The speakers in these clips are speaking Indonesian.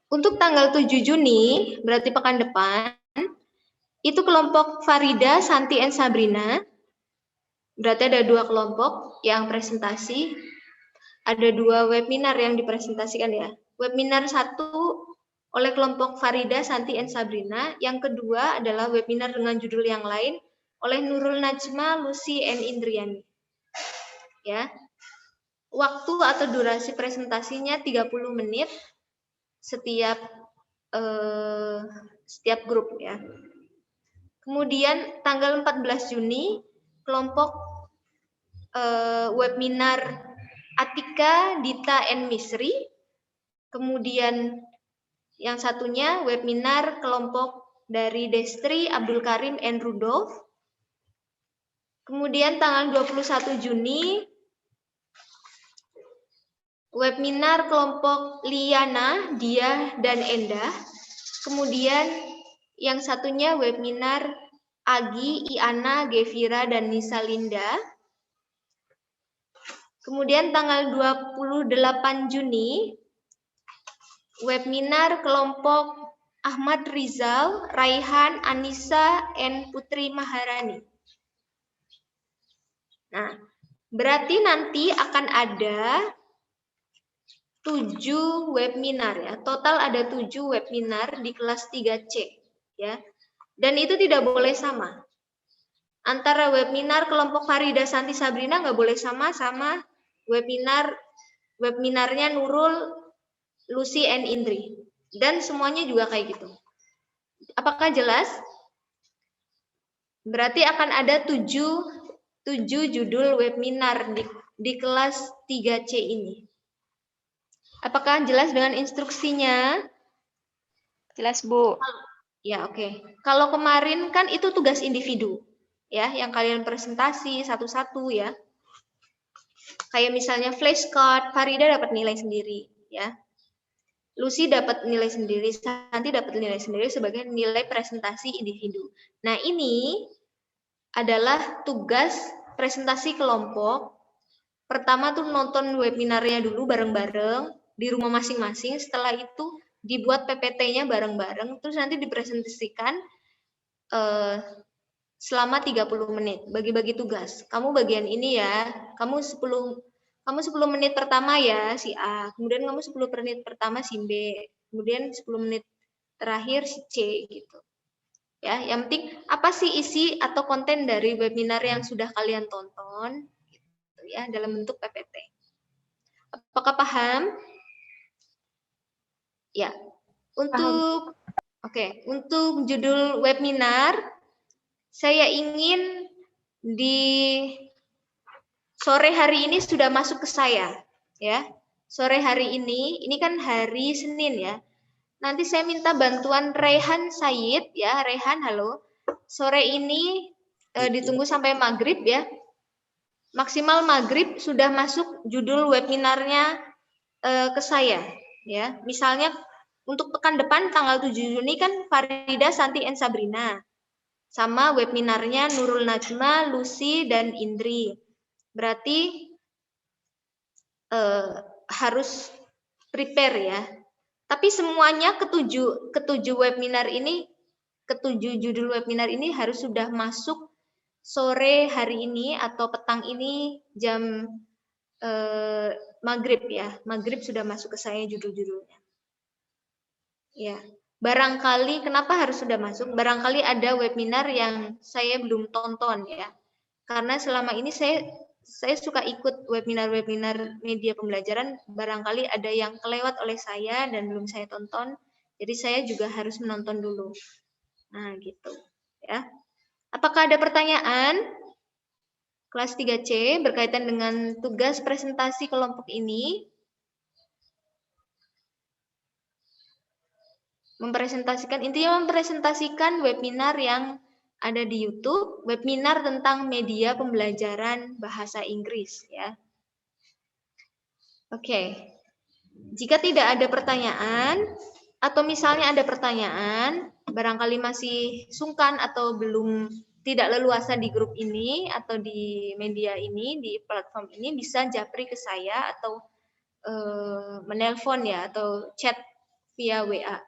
Untuk tanggal 7 Juni, berarti pekan depan, itu kelompok Farida, Santi, and Sabrina. Berarti ada 2 kelompok yang presentasi. Ada 2 webinar yang dipresentasikan ya. Webinar 1 oleh kelompok Farida, Santi, and Sabrina. Yang kedua adalah webinar dengan judul yang lain oleh Nurul Najma, Lucy, and Indriani. Ya. Waktu atau durasi presentasinya 30 menit setiap grup ya. Kemudian tanggal 14 Juni kelompok webinar Atika, Dita, and Misri. Kemudian yang satunya webinar kelompok dari Destri, Abdul Karim, and Rudolf. Kemudian tanggal 21 Juni webinar kelompok Liana, Dia, dan Endah. Kemudian yang satunya webinar Agi, Iana, Gevira, dan Nisa Linda. Kemudian tanggal 28 Juni webinar kelompok Ahmad Rizal, Raihan, Anissa, and Putri Maharani. Nah, berarti nanti akan ada 7 webinar ya. Total ada 7 webinar di kelas 3C ya. Dan itu tidak boleh sama. Antara webinar kelompok Farida, Santi, Sabrina nggak boleh sama webinarnya Nurul, Lucy, and Indri. Dan semuanya juga kayak gitu. Apakah jelas? Berarti akan ada 7 judul webinar di kelas 3C ini. Apakah jelas dengan instruksinya? Jelas, Bu. Ya, oke. Kalau kemarin kan itu tugas individu, ya, yang kalian presentasi satu-satu ya. Kayak misalnya flashcard, Farida dapat nilai sendiri, ya. Lucy dapat nilai sendiri, Santi dapat nilai sendiri sebagai nilai presentasi individu. Nah, ini adalah tugas presentasi kelompok. Pertama tuh nonton webinarnya dulu bareng-bareng di rumah masing-masing. Setelah itu dibuat PPT-nya bareng-bareng, terus nanti dipresentasikan selama 30 menit. Bagi-bagi tugas. Kamu bagian ini ya, kamu 10 menit pertama ya si A, kemudian kamu 10 menit pertama si B, kemudian 10 menit terakhir si C gitu. Ya, yang penting apa sih isi atau konten dari webinar yang sudah kalian tonton gitu ya dalam bentuk PPT. Apakah paham? Ya. Untuk untuk judul webinar saya ingin di sore hari ini sudah masuk ke saya, ya. Sore hari ini kan hari Senin ya. Nanti saya minta bantuan Rehan Said, ya. Rehan, halo. Sore ini ditunggu sampai maghrib ya. Maksimal maghrib sudah masuk judul webinarnya ke saya, ya. Misalnya untuk pekan depan tanggal 7 Juni kan Farida, Santi, and Sabrina. Sama webinarnya Nurul Najma, Lucy, dan Indri. Berarti harus prepare ya. Tapi semuanya ketujuh webinar ini, ketujuh judul webinar ini harus sudah masuk sore hari ini atau petang ini jam maghrib ya. Maghrib sudah masuk ke saya judul-judulnya. Ya. Barangkali kenapa harus sudah masuk? Barangkali ada webinar yang saya belum tonton ya. Karena selama ini saya suka ikut webinar-webinar media pembelajaran, barangkali ada yang kelewat oleh saya dan belum saya tonton, jadi saya juga harus menonton dulu. Nah, gitu. Ya. Apakah ada pertanyaan? Kelas 3C berkaitan dengan tugas presentasi kelompok ini. Intinya mempresentasikan webinar yang ada di YouTube, webinar tentang media pembelajaran bahasa Inggris ya. Oke. Jika tidak ada pertanyaan atau misalnya ada pertanyaan, barangkali masih sungkan atau belum tidak leluasa di grup ini atau di media ini, di platform ini, bisa japri ke saya atau menelpon ya atau chat via WA.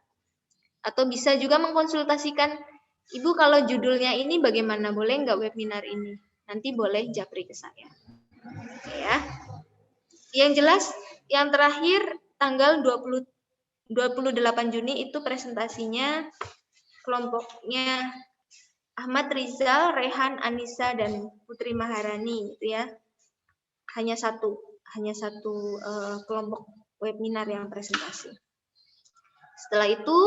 Atau bisa juga mengkonsultasikan, Ibu kalau judulnya ini bagaimana, boleh nggak webinar ini? Nanti boleh japri ke saya. Oke ya. Yang jelas, yang terakhir tanggal 28 Juni itu presentasinya kelompoknya Ahmad Rizal, Rehan, Anissa, dan Putri Maharani gitu ya. Hanya satu kelompok webinar yang presentasi. Setelah itu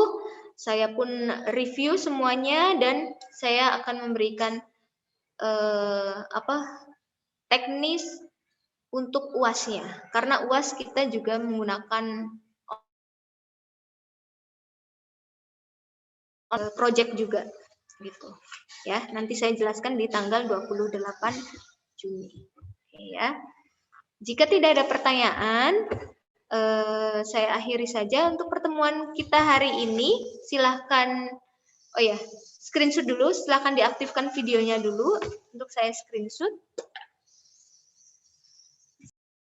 saya pun review semuanya dan saya akan memberikan teknis untuk UAS-nya. Karena UAS kita juga menggunakan project juga gitu. Ya, nanti saya jelaskan di tanggal 28 Juni. Ya. Jika tidak ada pertanyaan, saya akhiri saja untuk pertemuan kita hari ini. Silahkan, screenshot dulu. Silahkan diaktifkan videonya dulu untuk saya screenshot.